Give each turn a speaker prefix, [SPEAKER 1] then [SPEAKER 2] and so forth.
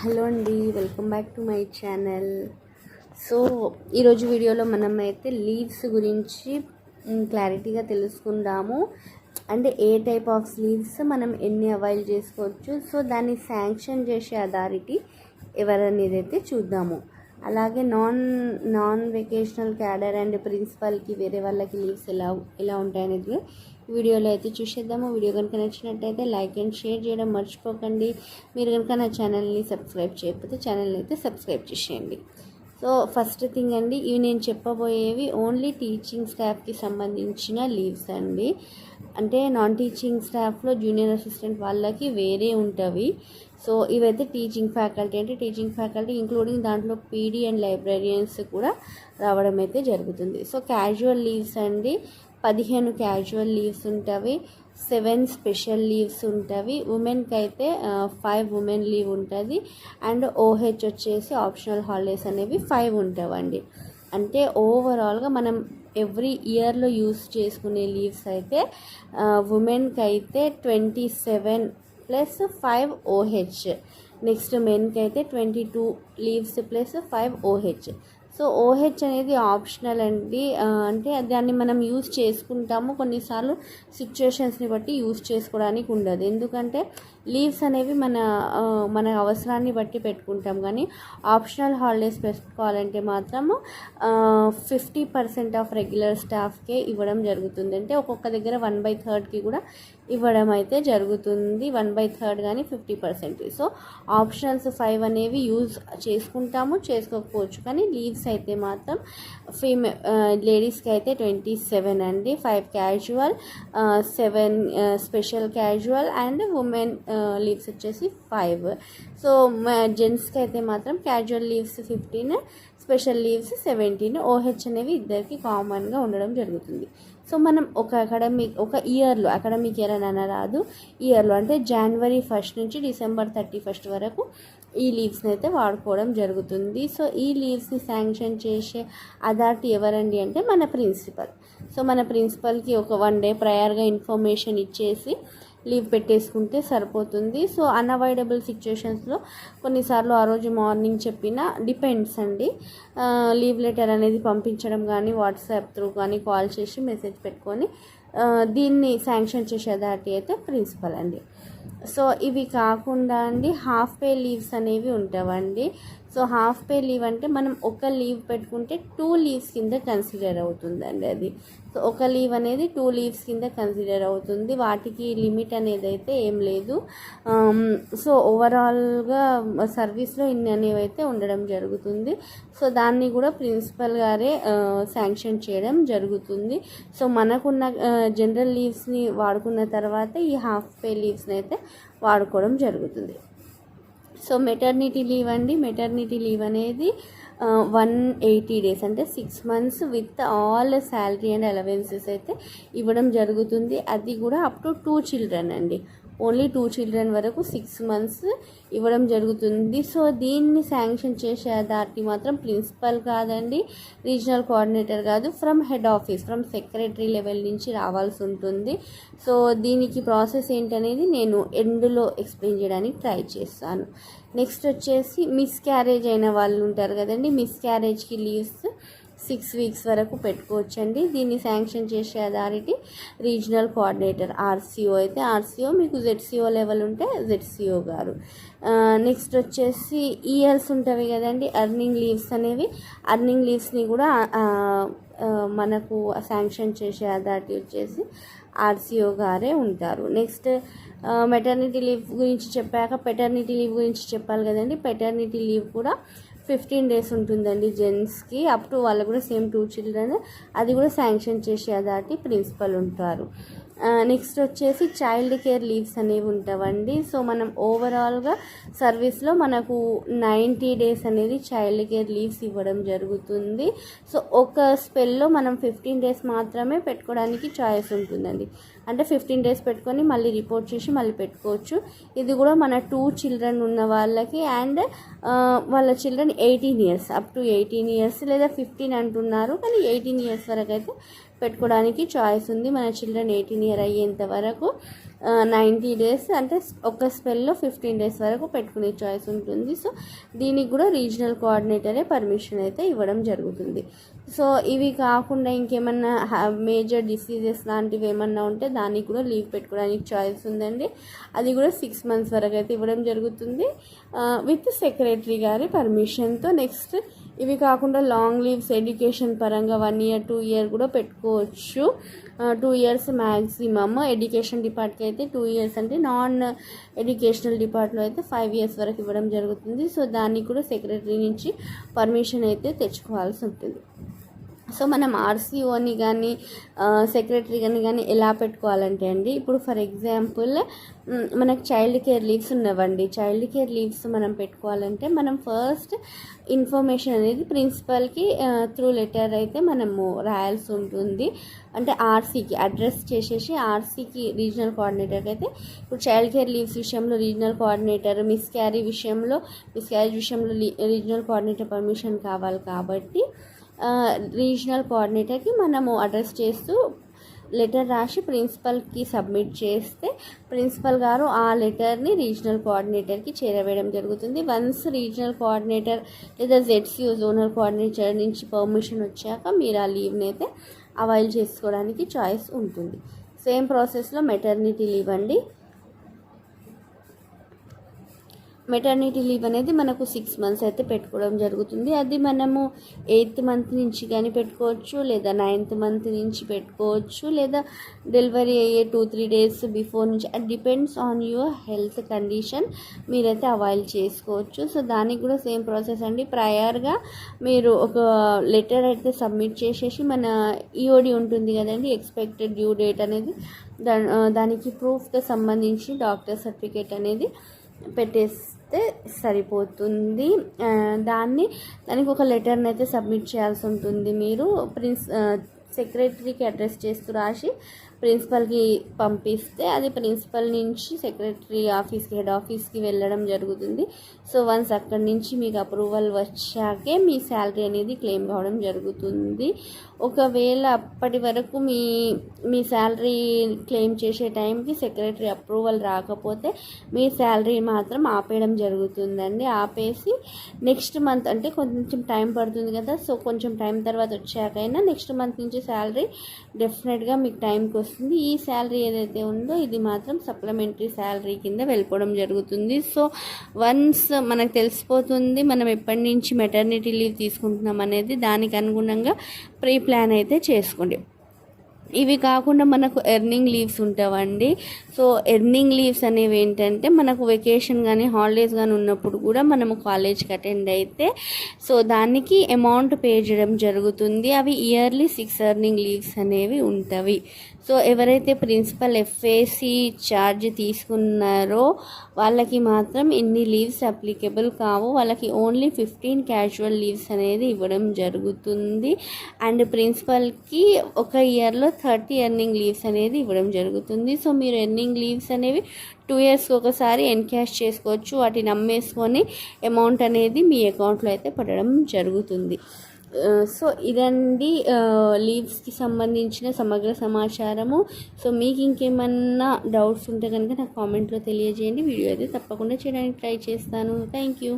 [SPEAKER 1] Hello అండి, welcome back to my channel. So ఈరోజు వీడియోలో మనం అయితే లీవ్స్ గురించి క్లారిటీగా తెలుసుకుందాము. అంటే ఏ టైప్ ఆఫ్ లీవ్స్ మనం ఎన్ని అవైల్ చేసుకోవచ్చు, సో దాన్ని శాంక్షన్ చేసే అథారిటీ ఎవరనేది అయితే చూద్దాము. అలాగే నాన్ వెకేషనల్ క్యాడర్ అండ్ ప్రిన్సిపల్కి వేరే వాళ్ళకి లీవ్స్ ఎలా ఉంటాయనేది వీడియోలో అయితే చూసేద్దాము. వీడియో కనుక నచ్చినట్టయితే లైక్ అండ్ షేర్ చేయడం మర్చిపోకండి. మీరు కనుక నా ఛానల్ని సబ్స్క్రైబ్ చేయకపోతే ఛానల్ని అయితే సబ్స్క్రైబ్ చేసేయండి. సో ఫస్ట్ థింగ్ అండి, ఇవి నేను చెప్పబోయేవి ఓన్లీ టీచింగ్ స్టాఫ్కి సంబంధించిన లీవ్స్ అండి. అంటే నాన్ టీచింగ్ స్టాఫ్లో జూనియర్ అసిస్టెంట్ వాళ్ళకి వేరే ఉంటుంది. సో ఇవైతే టీచింగ్ ఫ్యాకల్టీ, అంటే టీచింగ్ ఫ్యాకల్టీ ఇంక్లూడింగ్ దాంట్లో పీడీ అండ్ లైబ్రరియన్స్ కూడా రావడం అయితే జరుగుతుంది. సో క్యాజువల్ లీవ్స్ అండి, 15 క్యాజువల్ లీవ్స్ ఉంటాయి, 7 స్పెషల్ లీవ్స్ ఉంటాయి. ఉమెన్కి అయితే 5 ఉమెన్ లీవ్ ఉంటుంది. అండ్ ఓహెచ్ వచ్చేసి ఆప్షనల్ హాలిడేస్ అనేవి 5 ఉంటాయండి. అంటే ఓవరాల్గా మనం ఎవ్రీ ఇయర్లో యూస్ చేసుకునే లీవ్స్ అయితే ఉమెన్కి అయితే 27 ప్లస్ 5 ఓహెచ్. నెక్స్ట్ మెన్కి అయితే 22 leaves plus 5 OH. So OH అనేది ఆప్షనల్ అండి. అంటే దాన్ని మనం యూజ్ చేసుకుంటాము, కొన్నిసార్లు సిచ్యువేషన్స్ని బట్టి యూజ్ చేసుకోవడానికి ఉండదు. ఎందుకంటే లీవ్స్ అనేవి మన అవసరాన్ని బట్టి పెట్టుకుంటాం, కానీ ఆప్షనల్ హాలిడేస్ పెట్టుకోవాలంటే మాత్రము 50% ఆఫ్ రెగ్యులర్ స్టాఫ్కే ఇవ్వడం జరుగుతుంది. అంటే ఒక్కొక్క దగ్గర 1/3కి కూడా ఇవ్వడం అయితే జరుగుతుంది. 1/3 కానీ 50%. సో ఆప్షనల్స్ 5 అనేవి యూజ్ చేసుకుంటాము, చేసుకోకపోవచ్చు. కానీ లీవ్స్ అయితే మాత్రం లేడీస్కి అయితే 27 అండి, 5 casual, 7 special casual and women leaves వచ్చేసి 5. సో జెంట్స్కి అయితే మాత్రం casual leaves 15, special leaves 17. OH అనేవి ఇద్దరికి కామన్గా ఉండడం జరుగుతుంది. సో మనం ఒక ఇయర్లో, అకాడమిక్ ఇయర్ అని అనరాదు, ఇయర్లో అంటే జనవరి 1 నుంచి డిసెంబర్ 31 వరకు ఈ లీవ్స్ని అయితే వాడుకోవడం జరుగుతుంది. సో ఈ లీవ్స్ని శాంక్షన్ చేసే అథారిటీ ఎవరండి అంటే మన ప్రిన్సిపల్. సో మన ప్రిన్సిపల్కి ఒక 1 డే ప్రయర్గా ఇన్ఫర్మేషన్ ఇచ్చేసి లీవ్ పెట్టేసుకుంటే సరిపోతుంది. సో అన్అవాయిడబుల్ సిచ్యువేషన్స్లో కొన్నిసార్లు ఆ రోజు మార్నింగ్ చెప్పినా డిపెండ్స్ అండి, లీవ్ లెటర్ అనేది పంపించడం కానీ వాట్సాప్ త్రూ కానీ కాల్ చేసి మెసేజ్ పెట్టుకొని దీన్ని శాంక్షన్ చేసే అథారిటీ అయితే ప్రిన్సిపల్ అండి. సో ఇవి కాకుండా అండి హాఫ్ పే లీవ్స్ అనేవి ఉంటాయండి. సో హాఫ్ పే లీవ్ అంటే మనం ఒక లీవ్ పెట్టుకుంటే 2 లీవ్స్ కింద కన్సిడర్ అవుతుందండి అది. సో ఒక లీవ్ అనేది 2 లీవ్స్ కింద కన్సిడర్ అవుతుంది. వాటికి లిమిట్ అనేది అయితే ఏం లేదు. సో ఓవరాల్గా సర్వీస్లో ఇన్ని అనేవి అయితే ఉండడం జరుగుతుంది. సో దాన్ని కూడా ప్రిన్సిపల్ గారే శాంక్షన్ చేయడం జరుగుతుంది. సో మనకున్న జనరల్ లీవ్స్ని వాడుకున్న తర్వాత ఈ హాఫ్ పే లీవ్స్ని అయితే వాడుకోవడం జరుగుతుంది. సో మెటర్నిటీ లీవ్ అండి, మెటర్నిటీ లీవ్ అనేది 180 days అంటే 6 months with all salary and allowances అయితే ఇవ్వడం జరుగుతుంది. అది కూడా అప్ టు 2 children అండి, ఓన్లీ 2 children వరకు 6 months ఇవ్వడం జరుగుతుంది. సో దీన్ని శాంక్షన్ చేసే అథారిటీ మాత్రం ప్రిన్సిపల్ కాదండి, రీజనల్ కోఆర్డినేటర్ కాదు, from head office, from secretary level నుంచి రావాల్సి ఉంటుంది. సో దీనికి ప్రాసెస్ ఏంటనేది నేను ఎండ్లో ఎక్స్ప్లెయిన్ చేయడానికి ట్రై చేస్తాను. నెక్స్ట్ వచ్చేసి మిస్క్యారేజ్ అయిన వాళ్ళు ఉంటారు కదండి, మిస్క్యారేజ్కి లీవ్స్ 6 weeks వరకు పెట్టుకోవచ్చండి. దీన్ని శాంక్షన్ చేసే అథారిటీ రీజనల్ కోఆర్డినేటర్ ఆర్సీఓ. అయితే ఆర్సీఓ, మీకు జెడ్సీఓ లెవెల్ ఉంటే జెడ్సీఓ గారు. నెక్స్ట్ వచ్చేసి ఈఎల్స్ ఉంటాయి కదండి, ఎర్నింగ్ లీవ్స్ అనేవి. ఎర్నింగ్ లీవ్స్ని కూడా మనకు శాంక్షన్ చేసే అథారిటీ వచ్చేసి ఆర్సీఓ గారే ఉంటారు. నెక్స్ట్ మెటర్నిటీ లీవ్ గురించి చెప్పాక పెటర్నిటీ లీవ్ గురించి చెప్పాలి కదండి. పెటర్నిటీ లీవ్ కూడా 15 days ఉంటుందండి జెంట్స్కి, అప్ టు వాళ్ళు కూడా సేమ్ 2 children. అది కూడా శాంక్షన్ చేసే అథారిటీ ప్రిన్సిపల్ ఉంటారు. నెక్స్ట్ వచ్చేసి చైల్డ్ కేర్ లీవ్స్ అనేవి ఉంటాయండి. సో మనం ఓవరాల్గా సర్వీస్లో మనకు 90 days అనేది చైల్డ్ కేర్ లీవ్స్ ఇవ్వడం జరుగుతుంది. సో ఒక స్పెల్లో మనం 15 days మాత్రమే పెట్టుకోవడానికి చాయిస్ ఉంటుందండి. అంటే 15 days పెట్టుకొని మళ్ళీ రిపోర్ట్ చేసి మళ్ళీ పెట్టుకోవచ్చు. ఇది కూడా మన 2 children ఉన్న వాళ్ళకి అండ్ వాళ్ళ children 18 years, up to 18 years లేదా 15 అంటున్నారు, కానీ 18 years వరకు అయితే పెట్టుకోవడానికి చాయిస్ ఉంది. మన చిల్డ్రన్ 18 year అయ్యేంత వరకు 90 డేస్ అంటే ఒక స్పెల్లో 15 డేస్ వరకు పెట్టుకునే చాయిస్ ఉంటుంది. సో దీనికి కూడా రీజనల్ కోఆర్డినేటరే పర్మిషన్ అయితే ఇవ్వడం జరుగుతుంది. సో ఇవి కాకుండా ఇంకేమన్నా మేజర్ డిసీజెస్ లాంటివి ఏమన్నా ఉంటే దానికి కూడా లీవ్ పెట్టుకోవడానికి చాయిస్ ఉందండి. అది కూడా 6 months వరకు అయితే ఇవ్వడం జరుగుతుంది విత్ సెక్రటరీ గారి పర్మిషన్తో. నెక్స్ట్ ఇవి కాకుండా లాంగ్ లీవ్స్ ఎడ్యుకేషన్ పరంగా 1 year 2 year కూడా పెట్టుకోవచ్చు. 2 years మ్యాక్సిమమ్. ఎడ్యుకేషన్ డిపార్ట్కి అయితే 2 years అంటే నాన్ ఎడ్యుకేషనల్ డిపార్ట్లో అయితే 5 years వరకు ఇవ్వడం జరుగుతుంది. సో దానికి కూడా సెక్రటరీ నుంచి పర్మిషన్ అయితే తెచ్చుకోవాల్సి ఉంటుంది. సో మనం ఆర్సీఓని కానీ సెక్రటరీ కానీ ఎలా పెట్టుకోవాలంటే అండి, ఇప్పుడు ఫర్ ఎగ్జాంపుల్ మనకు చైల్డ్ కేర్ లీవ్స్ ఉన్నవండి. చైల్డ్ కేర్ లీవ్స్ మనం పెట్టుకోవాలంటే మనం ఫస్ట్ ఇన్ఫర్మేషన్ అనేది ప్రిన్సిపల్కి త్రూ లెటర్ అయితే మనము రాయాల్సి ఉంటుంది. అంటే ఆర్సీకి అడ్రస్ చేసేసి ఆర్సీకి రీజనల్ కోఆర్డినేటర్కి అయితే ఇప్పుడు చైల్డ్ కేర్ లీవ్స్ విషయంలో రీజనల్ కోఆర్డినేటర్, మిస్క్యారేజ్ విషయంలో రీజనల్ కోఆర్డినేటర్ పర్మిషన్ కావాలి కాబట్టి రీజనల్ కోఆర్డినేటర్కి మనము అడ్రస్ చేస్తూ లెటర్ రాసి ప్రిన్సిపల్కి సబ్మిట్ చేస్తే ప్రిన్సిపల్ గారు ఆ లెటర్ని రీజనల్ కోఆర్డినేటర్కి చేరవేయడం జరుగుతుంది. వన్స్ రీజనల్ కోఆర్డినేటర్ లేదా ZCO జోనల్ కోఆర్డినేటర్ నుంచి పర్మిషన్ వచ్చాక మీరు ఆ లీవ్ని అయితే అవైల్ చేసుకోవడానికి చాయిస్ ఉంటుంది. సేమ్ ప్రాసెస్లో మెటర్నిటీ లీవ్ అండి. మెటర్నిటీ లీవ్ అనేది మనకు 6 months అయితే పెట్టుకోవడం జరుగుతుంది. అది మనము 8th month నుంచి కానీ పెట్టుకోవచ్చు, లేదా 9th month నుంచి పెట్టుకోవచ్చు, లేదా డెలివరీ అయ్యే 2-3 days బిఫోర్ నుంచి. అది depends on your health condition మీరైతే అవైల్ చేసుకోవచ్చు. సో దానికి కూడా సేమ్ ప్రాసెస్ అండి. ప్రయర్గా మీరు ఒక లెటర్ అయితే సబ్మిట్ చేసేసి మన EOD ఉంటుంది కదండి, ఎక్స్పెక్టెడ్ డ్యూ డేట్ అనేది, దానికి ప్రూఫ్తో సంబంధించి డాక్టర్ సర్టిఫికేట్ అనేది పెట్టేస్తే సరిపోతుంది. దానికి ఒక లెటర్ని అయితే సబ్మిట్ చేయాల్సి ఉంటుంది. మీరు సెక్రటరీకి అడ్రస్ చేస్తూ రాసి ప్రిన్సిపల్కి పంపిస్తే అది ప్రిన్సిపల్ నుంచి సెక్రటరీ ఆఫీస్కి, హెడ్ ఆఫీస్కి వెళ్ళడం జరుగుతుంది. సో వన్స్ అక్కడి నుంచి మీకు అప్రూవల్ వచ్చాకే మీ శాలరీ అనేది క్లెయిమ్ కావడం జరుగుతుంది. ఒకవేళ అప్పటి వరకు మీ శాలరీ క్లెయిమ్ చేసే టైంకి సెక్రటరీ అప్రూవల్ రాకపోతే మీ శాలరీ మాత్రం ఆపేయడం జరుగుతుందండి. ఆపేసి నెక్స్ట్ మంత్ అంటే కొంచెం టైం పడుతుంది కదా, సో కొంచెం టైం తర్వాత వచ్చాకైనా నెక్స్ట్ మంత్ నుంచి శాలరీ డెఫినెట్గా మీకు టైంకి వస్తుంది. ఈ శాలరీ ఏదైతే ఉందో ఇది మాత్రం సప్లిమెంటరీ శాలరీ కింద వెళ్ళిపోవడం జరుగుతుంది. సో వన్స్ మనకు తెలిసిపోతుంది మనం ఎప్పటి నుంచి మెటర్నిటీ లీవ్ తీసుకుంటున్నాం అనేది, దానికి అనుగుణంగా ప్రీ ప్లాన్ అయితే చేసుకోండి. ఇవి కాకుండా మనకు ఎర్నింగ్ లీవ్స్ ఉంటావండి. సో ఎర్నింగ్ లీవ్స్ అనేవి ఏంటంటే మనకు వెకేషన్ కానీ హాలిడేస్ కానీ ఉన్నప్పుడు కూడా మనము కాలేజ్కి అటెండ్ అయితే సో దానికి అమౌంట్ పే చేయడం జరుగుతుంది. అవి ఇయర్లీ 6 ఎర్నింగ్ లీవ్స్ అనేవి ఉంటవి. సో ఎవరైతే ప్రిన్సిపల్ FAC ఛార్జ్ తీసుకున్నారో వాళ్ళకి మాత్రం ఇన్ని లీవ్స్ అప్లికేబుల్ కావు. వాళ్ళకి ఓన్లీ 15 క్యాజువల్ లీవ్స్ అనేది ఇవ్వడం జరుగుతుంది. అండ్ ప్రిన్సిపల్కి ఒక ఇయర్లో 30 ఎర్నింగ్ లీవ్స్ అనేది ఇవ్వడం జరుగుతుంది. సో మీరు ఎర్నింగ్ లీవ్స్ అనేవి 2 yearsకి ఒకసారి ఎన్కాష్ చేసుకోవచ్చు. వాటిని అమ్మేసుకొని అమౌంట్ అనేది మీ అకౌంట్లో అయితే పడడం జరుగుతుంది. సో ఇదండి లీవ్స్కి సంబంధించిన సమగ్ర సమాచారము. సో మీకు ఇంకేమన్నా డౌట్స్ ఉంటే కనుక నాకు కామెంట్లో తెలియజేయండి. వీడియో అయితే తప్పకుండా చేయడానికి ట్రై చేస్తాను. Thank you.